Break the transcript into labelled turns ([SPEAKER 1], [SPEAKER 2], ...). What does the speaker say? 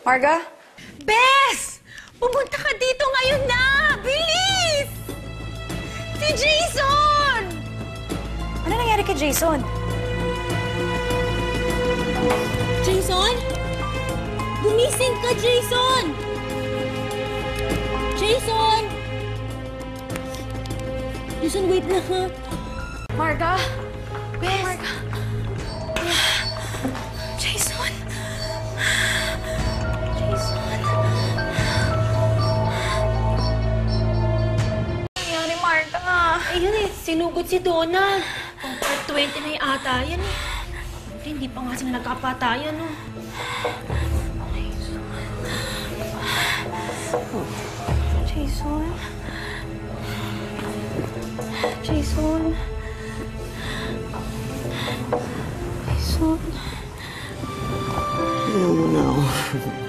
[SPEAKER 1] Marga?
[SPEAKER 2] Bes! Pumunta ka dito ngayon na! Bilis! Si Jason!
[SPEAKER 1] Ano nangyari kay Jason?
[SPEAKER 2] Jason? Gumising ka, Jason! Jason! Jason, wait lang, ha?
[SPEAKER 1] Marga?
[SPEAKER 2] Bes!
[SPEAKER 1] Marga? Jason? Jason? Ano nangyari, Marga?
[SPEAKER 2] Ayun eh, sinugod si Donna. Kung part 20 na yung ata yan eh. Hindi pa nga sila nagkapatayan, no?
[SPEAKER 1] Jason? Jason? Jason?
[SPEAKER 3] No.